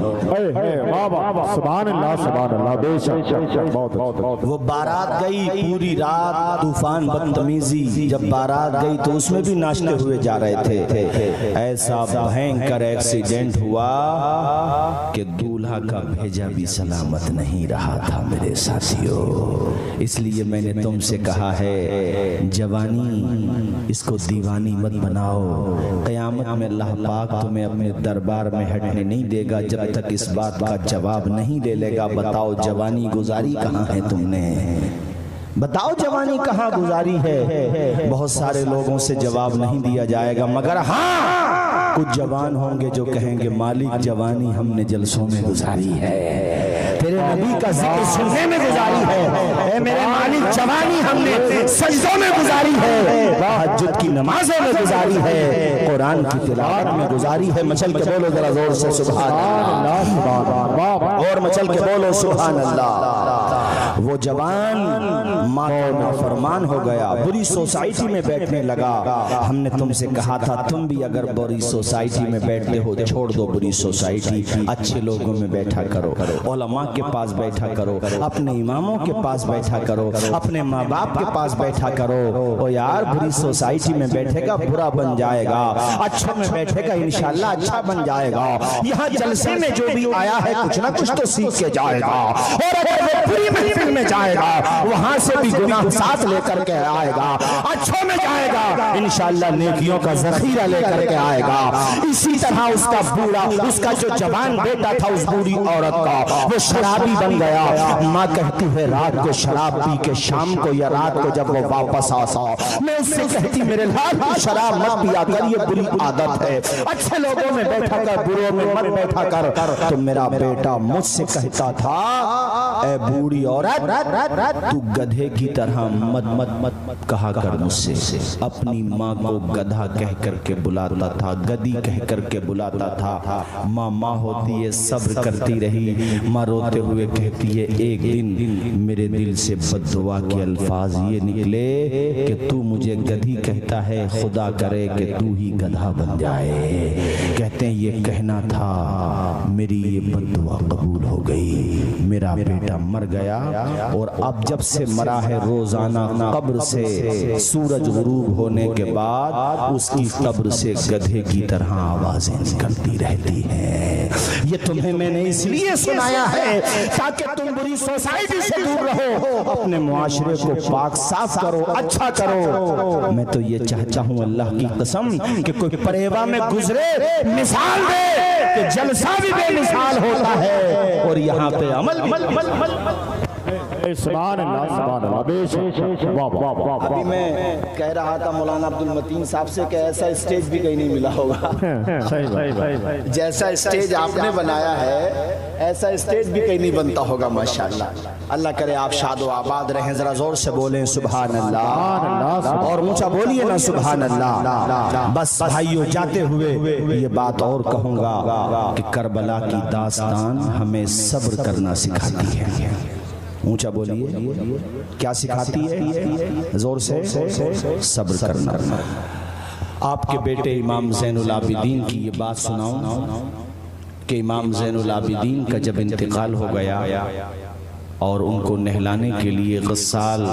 سبحان اللہ سبحان اللہ. بے شک بہت. وہ بارات گئی پوری رات طوفان بدتمیزی. جب بارات گئی تو اس میں بھی ناچتے ہوئے جا رہے تھے. ایسا بھینکر ایکسیڈنٹ ہوا کہ دولہا کا بھیجا بھی سلامت نہیں رہا تھا میرے ساتھیوں. اس لیے میں نے تم سے کہا ہے جوانی اس کو دیوانی مت بناؤ. قیامت میں اللہ پاک تمہیں اپنے دربار میں ہٹنے نہیں دے گا جب تک اس بات کا جواب نہیں لے لے گا. بتاؤ جوانی گزاری کہاں ہے تم نے؟ بتاؤ جوانی کہاں گزاری ہے؟ بہت سارے لوگوں سے جواب نہیں دیا جائے گا مگر ہاں کچھ جوان ہوں گے جو کہیں گے مالک جوانی ہم نے جلسوں میں گزاری ہے، تیرے نبی کا ذکر سننے میں گزاری ہے، اے میرے مالک جوانی ہم نے سجدوں میں گزاری ہے، تہجد کی نمازوں میں گزاری ہے، قرآن کی تلاوت میں گزاری ہے. مچل کے بولو ذرا زور سے سبحان اللہ، اور مچل کے بولو سبحان اللہ. وہ جوان ماں کا فرمان ہو گیا، بری سوسائٹی میں بیٹھنے لگا. ہم نے تم سے کہا تھا تم بھی اگر بری سوسائٹی میں بیٹھتے ہو چھوڑ دو بری سوسائٹی، اچھے لوگوں میں بیٹھا کرو، علماء کے پاس بیٹھا کرو، اپنے اماموں کے پاس بیٹھا کرو، اپنے ماں باپ کے پاس بیٹھا کرو. او یار بری سوسائٹی میں بیٹھے گا برا بن جائے گا، اچھوں میں بیٹھے گا انشاءاللہ اچھا بن جائے گا. یہاں جلسے میں جو بھی آیا ہے کچھ نہ کچھ تو سیکھ کے جائے گا، اور اگر وہ پوری محفل میں جائے گا وہاں سے بھی گناہ ساتھ لے کر کے آئے گا، اچھوں میں جائے گا انشاءاللہ نیکیوں کا ذخیرہ لے کر کے آئے گا. اسی طرح اس کا بوڑھا، اس کا جو جوان بیٹا تھا اس بوڑھی عورت کا، وہ شرابی بن گیا. ماں کہتی ہے رات کو شراب پی کے شام کو یا رات کو جب وہ واپس آسا، میں اس سے کہتی میرے لال کو شراب مت پیا کر، یہ بری عادت ہے، اچھے لوگوں میں بیٹھا کر بروں میں مت بیٹھا کر. تو میرا بیٹا مجھ سے کہتا تھا اے بوڑھی عورت تو گدھے کی طرح مت مت مت مت کہا کر مجھ سے. اپنی ماں کو گدھا کہہ کر کے بلاتا تھا، گدھی کہہ کر کے بلاتا تھا. ماں ماں ہوتی ہے، صبر کرتی رہی. ماں روتے ہوئے کہتی ہے ایک دن میرے دل سے بد دعا کے الفاظ یہ نکلے کہ تو مجھے گدھی کہتا ہے، خدا کرے کہ تو ہی گدھا بن جائے. کہتے ہیں یہ کہنا تھا، میری یہ بد دعا قبول ہو گئی. میرا بیٹا مر گیا اور اب جب سے مرا ہے روزانہ قبر سے سورج غروب ہونے کے بعد اس کی قبر سے گدھے کی طرح آوازیں نکلتی رہتی ہیں. یہ تمہیں میں نے اس لیے سنایا ہے تاکہ تم بری سوسائٹی سے دور رہو، اپنے معاشرے کو پاک صاف کرو، اچھا کرو. میں تو یہ چاہتا ہوں اللہ کی قسم کہ کوئی پریوا میں گزرے مثال دے کہ جلسہ بھی بے مثال ہوتا ہے اور یہاں پہ عمل سبحان اللہ سبحان اللہ. بے شک ابھی میں کہہ رہا تھا مولانا عبد المتین صاحب سے کہ ایسا اسٹیج بھی کہیں نہیں ملا ہوگا جیسا اسٹیج آپ نے بنایا ہے، ایسا اسٹیج بھی کہیں نہیں بنتا ہوگا ماشاءاللہ. اللہ کرے آپ شاد و آباد رہیں. ذرا زور سے بولیں سبحان اللہ، اور اونچا بولیے نا سبحان اللہ. بس بھائیو جاتے ہوئے یہ بات اور کہوں گا کہ کربلا کی داستان ہمیں صبر کرنا سکھاتی ہے. اونچا بولیے کیا سکھاتی ہے؟ زور سے صبر کرنا. آپ کے بیٹے امام زین العابدین کی یہ بات سناؤں کہ امام زین العابدین کا جب انتقال ہو گیا اور ان کو نہلانے کے لیے غسال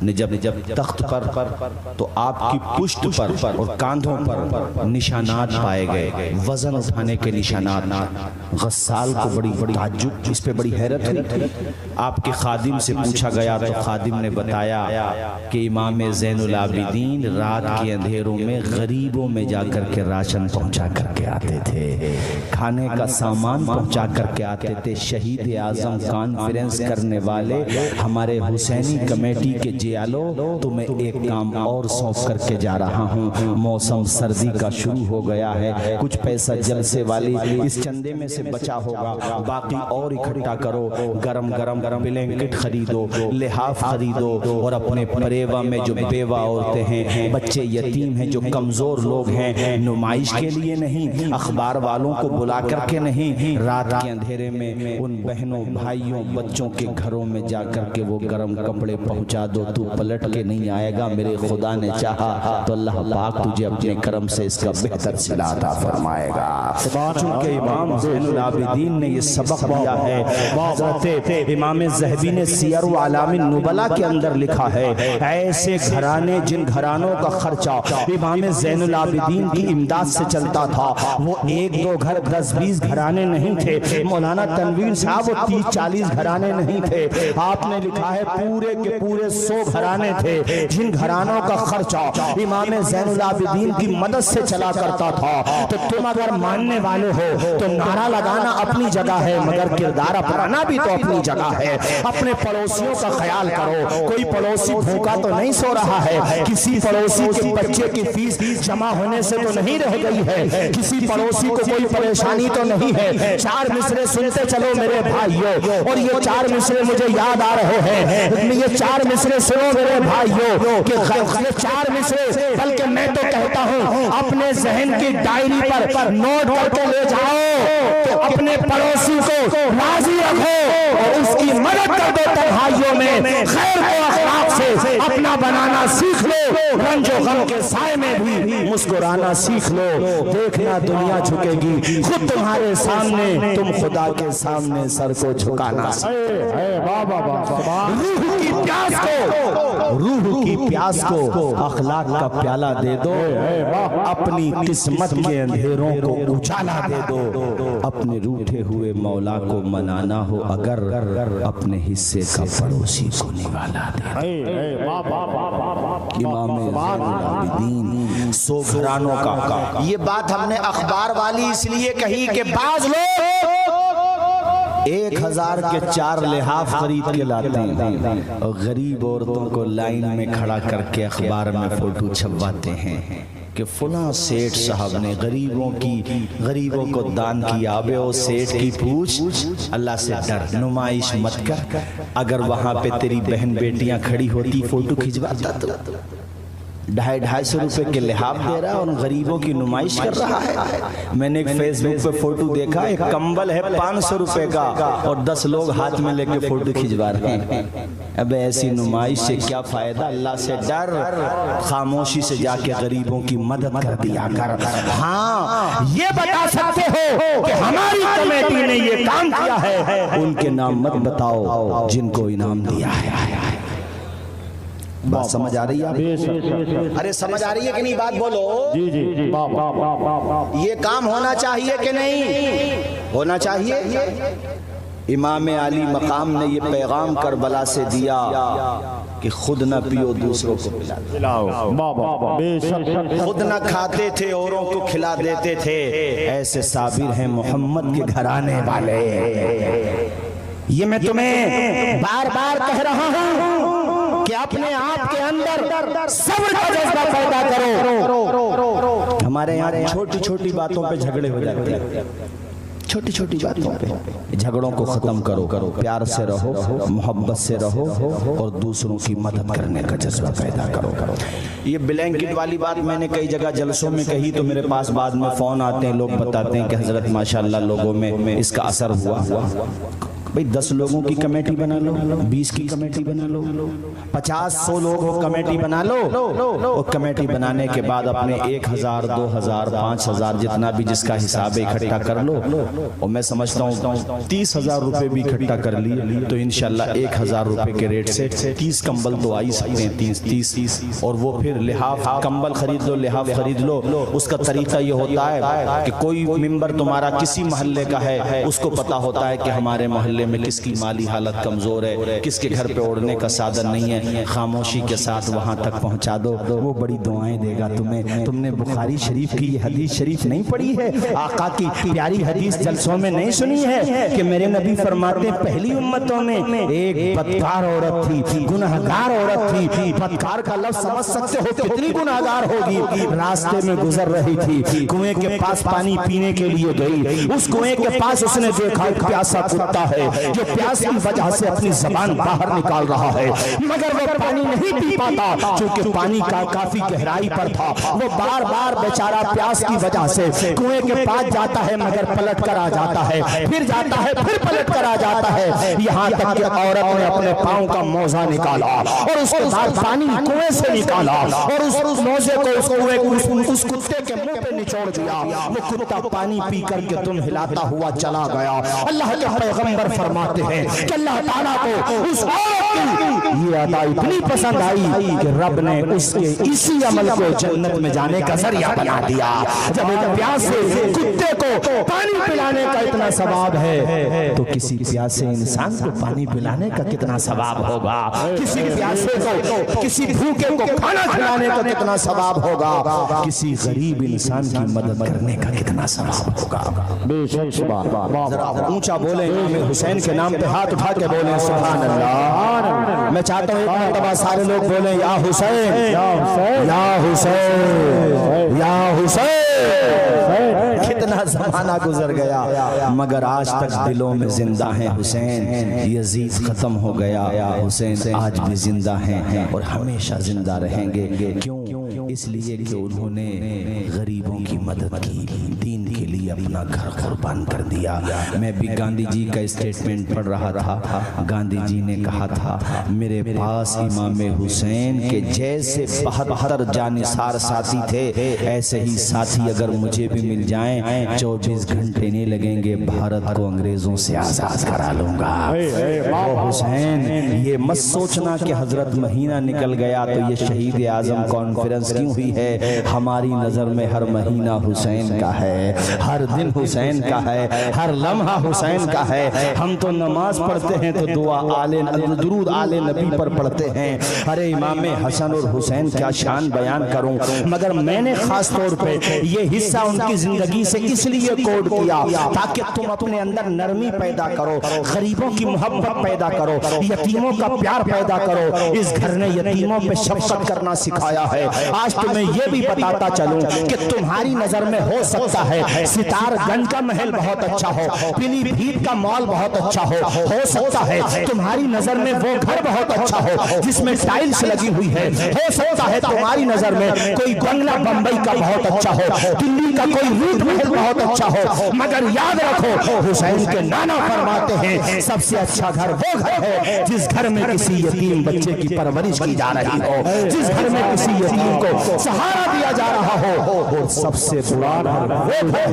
نے جب تخت پر تو آپ کی پشت پر اور کاندھوں پر نشانات پائے گئے، وزن اٹھانے کے نشانات. غسال کو بڑی تعجب، اس پہ بڑی حیرت ہوئی. آپ کے خادم سے پوچھا گیا تو خادم نے بتایا کہ امام زین العابدین رات کے اندھیروں میں غریبوں میں جا کر کے راشن پہنچا کر کے آتے تھے، کھانے کا سامان پہنچا کر کے آتے تھے. شہید اعظم کانفرنس کرنے والے ہمارے حسینی کمیٹی کے جیالو تمہیں ایک کام اور سونپ کر کے جا رہا ہوں، موسم سردی کا شروع ہو گیا ہے، کچھ پیسہ جلسے والی اس چندے میں سے بچا ہوگا، باقی اور اکھٹا کرو، گرم گرم بلینکٹ خریدو، لحاف خریدو، اور اپنے پریوہ میں جو بیوہ عورتیں ہیں، بچے یتیم ہیں، جو کمزور لوگ ہیں، نمائش کے لیے نہیں، اخبار والوں کو بلا کر کے نہیں، رات کے اندھیرے میں ان بہنوں بھائیوں بچوں کے گھروں میں جا کر کے وہ گرم کپڑے پہنچا دو۔ تو پلٹ کے نہیں آئے گا، میرے خدا نے چاہا تو اللہ پاک تجھے اپنے کرم سے اس کا بہتر صلہ عطا فرمائے گا۔ چونکہ امام زین العابدین نے یہ سبق دیا ہے، حضرت امام ذہبی نے سیر و اعلام النبلاء کے اندر لکھا ہے، ایسے گھرانے جن گھرانوں کا خرچہ امام زین العابدین کی امداد سے چلتا تھا، وہ ایک دو گھر 10-20 گھرانے نہیں تھے، مولانا تنویر صاحب وہ 30-40 گھرانے نہیں تھے، آپ نے لکھا ہے پورے کے پورے 100 گھرانے تھے، جن گھرانوں کا خرچہ امام زین العابدین کی مدد سے چلا کرتا تھا۔ تو تم اگر ماننے والے ہو تو نعرہ لگانا اپنی جگہ ہے، مگر کردار اپنانا بھی تو اپنی جگہ ہے۔ اپنے پڑوسیوں کا خیال کرو، کوئی پڑوسی بھوکا تو نہیں سو رہا ہے، کسی پڑوسی کے بچے کی فیس جمع ہونے سے تو نہیں رہ گئی ہے، کسی پڑوسی کو کوئی پریشانی تو نہیں ہے۔ 4 مصرے سنتے چلو میرے بھائیوں، اور یہ 4 مصرے مجھے یاد آ رہے ہیں، یہ 4 مصرے سنو میرے بھائیوں، کہ یہ 4 مصرے بلکہ میں تو کہتا ہوں اپنے ذہن کی ڈائری پر نوٹ کر کے لے جاؤ کہ اپنے پڑوسی کو راضی رکھو اور اس کی مدد کر دو، تنہائیوں میں خیر کو اخلاق سے اپنا بنانا سیکھ لو، رنج و غم کے سائے میں بھی مسکرانا سیکھ لو، دیکھنا دنیا جھکے گی، خود تمہارے سامنے تم خدا کے سامنے سر کو جھکانا روح کی پیاس کو اخلاق کا پیالہ دے دو، اپنی قسمت کے اندھیروں کو اجالا دے دو، اپنے روٹھے ہوئے مولا کو منانا ہو اگر اپنے حصے کا پڑوسی کو نوالا دے دو۔ امام زین العابدین 100 گھرانوں کا، یہ بات ہم نے اخبار والی اس لیے کہی کہ بعض لوگ 1000 کے 4 لحاف خرید کے لاتے ہیں اور غریب عورتوں کو لائن میں کھڑا کر کے اخبار میں فوٹو چھپواتے ہیں کہ فلاں سیٹھ صاحب نے غریبوں کو دان کیا۔ ابے او سیٹھ کی پوچھ، اللہ سے ڈر، نمائش مت کر، اگر وہاں پہ تیری بہن بیٹیاں کھڑی ہوتی فوٹو کھنچواتا تو 250 روپے کے لحاف دے رہا ہے اور غریبوں کی نمائش کر رہا ہے۔ میں نے ایک فیس بک پہ فوٹو دیکھا، ایک کمبل ہے 500 روپے کا اور 10 لوگ ہاتھ میں لے کے فوٹو کھنچوا رہے ہیں۔ اب ایسی نمائش سے کیا فائدہ؟ اللہ سے ڈر، خاموشی سے جا کے غریبوں کی مدد کر دیا کر۔ ہاں یہ بتا سکتے ہو کہ ہماری کمیٹی نے یہ کام کیا ہے، ان کے نام مت بتاؤ جن کو انعام دیا ہے۔ بات سمجھ آ رہی ہے؟ ارے سمجھ آ رہی ہے کہ نہیں؟ بات بولو۔ یہ کام ہونا چاہیے کہ نہیں ہونا چاہیے؟ امام علی مقام نے یہ پیغام کربلا سے دیا کہ خود نہ پیو دوسروں کو پلاؤ، خود نہ کھاتے تھے اوروں کو کھلا دیتے تھے، ایسے صابر ہیں محمد کے گھرانے والے۔ یہ میں تمہیں بار بار کہہ رہا ہوں کہ اپنے آپ کے اندر صبر کا جذبہ پیدا کرو۔ ہمارے یہاں چھوٹی چھوٹی باتوں پہ جھگڑے ہو جاتے ہیں، چھوٹی چھوٹی باتوں پہ جھگڑوں کو ختم کرو، پیار سے رہو، محبت سے رہو اور دوسروں کی مدد کرنے کا جذبہ پیدا کرو۔ یہ بلینکٹ والی بات میں نے کئی جگہ جلسوں میں کہی تو میرے پاس بعد میں فون آتے ہیں، لوگ بتاتے ہیں کہ حضرت ماشاءاللہ لوگوں میں اس کا اثر ہوا۔ بھئی 10 لوگوں کی کمیٹی بنا لو، 20 کی کمیٹی بنا لو، 50-100 لوگ ہو کمیٹی بنا لو، اور کمیٹی بنانے کے بعد اپنے 1000 2000 5000 جتنا بھی جس کا حساب اکھٹا کر لو، اور میں سمجھتا ہوں 30,000 روپے بھی اکھٹا کر لیے تو انشاءاللہ 1000 روپے کے ریٹ سے 30 کمبل تو آئی سکتے ہیں، 30 اور وہ پھر لحاف کمبل خرید لو، لحاف خرید لو۔ اس کا طریقہ یہ ہوتا ہے کہ کوئی ممبر تمہارا کسی محلے کا ہے، اس کو پتا ہوتا ہے کہ ہمارے محلے محلے میں کس کی مالی حالت کمزور ہے, کس کے گھر پہ اوڑھنے کا سادن نہیں ہے, خاموشی کے ساتھ وہاں تک پہنچا دو, وہ بڑی دعائیں دے گا تمہیں. تم نے بخاری شریف کی یہ حدیث شریف نہیں پڑھی ہے؟ آقا کی پیاری حدیث جلسوں میں نہیں سنی ہے کہ میرے نبی فرماتے ہیں پہلی امتوں میں ایک بدکار عورت تھی, گنہگار عورت تھی. بدکار کا لفظ سمجھ سکتے ہو کتنی گنہگار ہوگی. راستے میں گزر رہی تھی, کنویں کے پاس پانی پینے کے لیے گئی. اس کنویں کے پاس اس نے دیکھا ایک پیاسا کتا ہے جو پیاس کی وجہ سے اپنی زبان باہر نکال رہا ہے, مگر وہ پانی نہیں پی پاتا چونکہ پانی کا کافی گہرائی پر تھا. وہ بار بار بیچارہ پیاس کی وجہ سے کنویں کے پاس جاتا ہے مگر پلٹ کر آ جاتا ہے, پھر جاتا ہے پھر پلٹ کر آ جاتا ہے, یہاں تک کہ عورت نے اپنے پاؤں کا موزہ نکالا اور اس کے بعد پانی کنویں سے نکالا اور اس موزے کو اس کتے کے منہ پہ نچوڑ دیا. وہ کتا پانی پی کر کے تم ہلاتا ہوا چلا گیا. اللہ کے پیغمبر فرماتے ہیں کہ اللہ تعالیٰ کو اس عورت کی یہ ادا اتنی پسند آئی کہ رب نے اس کے اسی عمل کو جنت میں جانے کا ذریعہ بنا دیا. جب ایک پیاسے کتے کو پانی پلانے کا اتنا ثواب ہے تو کسی پیاسے انسان کو پانی پلانے کا کتنا ثواب ہوگا, کسی پیاسے کو کسی بھوکے کو کھانا کھلانے کا کتنا ثواب ہوگا, کسی غریب انسان کی مدد کرنے کا کتنا ثواب ہوگا. ذرا اونچا بولیں, امام حسین کے نام پہ ہاتھ اٹھا کے بولیں سبحان اللہ. میں چاہتا ہوں ایک مرتبہ سارے لوگ بولیں یا حسین یا حسین یا حسین. کتنا زمانہ گزر گیا مگر آج تک دلوں میں زندہ ہیں حسین. یزید ختم ہو گیا, حسین آج بھی زندہ ہیں اور ہمیشہ زندہ رہیں گے. کیوں؟ اس لیے کہ انہوں نے غریبوں کی مدد کی, دین کے لیے اپنا گھر قربان کر دیا. میں بھی گاندھی جی کا اسٹیٹمنٹ پڑھ رہا تھا. گاندھی جی نے کہا تھا میرے پاس امام حسین کے جیسے 72 جانثار ساتھی تھے, ایسے ہی ساتھی اگر مجھے بھی مل جائیں 24 گھنٹے نہیں لگیں گے, بھارت کو انگریزوں سے آزاد کرا لوں گا. حسین یہ مت سوچنا کہ حضرت مہینہ نکل گیا تو یہ شہید اعظم کانفرنس کیوں ہوئی ہے. ہماری نظر میں ہر مہینہ حسین کا ہے, ہر دن حسین کا ہے, ہر لمحہ حسین کا ہے. ہم تو نماز پڑھتے ہیں تو دعا درود آل نبی پر پڑھتے ہیں. ارے امام حسن اور حسین کیا شان بیان کروں, مگر میں نے خاص طور پہ یہ حصہ ان کی زندگی سے اس لیے کوڈ کیا تاکہ تم اپنے اندر نرمی پیدا کرو, غریبوں کی محبت پیدا کرو, یتیموں کا پیار پیدا کرو. اس گھر نے یتیموں پہ شفقت کرنا سکھایا ہے. آج تمہیں یہ بھی بتاتا چلوں کہ تمہاری نظر میں ہو سکتا ہے ستار گنج کا محل بہت اچھا ہو, پیلی بھیت کا مال بہت اچھا ہو سکتا ہے تمہاری نظر میں وہ گھر بہت اچھا ہو جس میں ٹائلز لگی ہوئی ہے, ہو سکتا ہے تمہاری نظر میں کوئی بنگلہ بمبئی کا بہت اچھا ہو, دلی کا کوئی روٹ محل بہت اچھا ہو, مگر یاد رکھو حسین کے نانا فرماتے ہیں سب سے اچھا گھر وہ گھر ہے جس گھر میں کسی یتیم بچے کی پرورش کی جا رہی ہو, جس گھر میں کسی یتیم کو سہارا دیا جا رہا ہو, اور سب سے بڑا گھر وہ ہے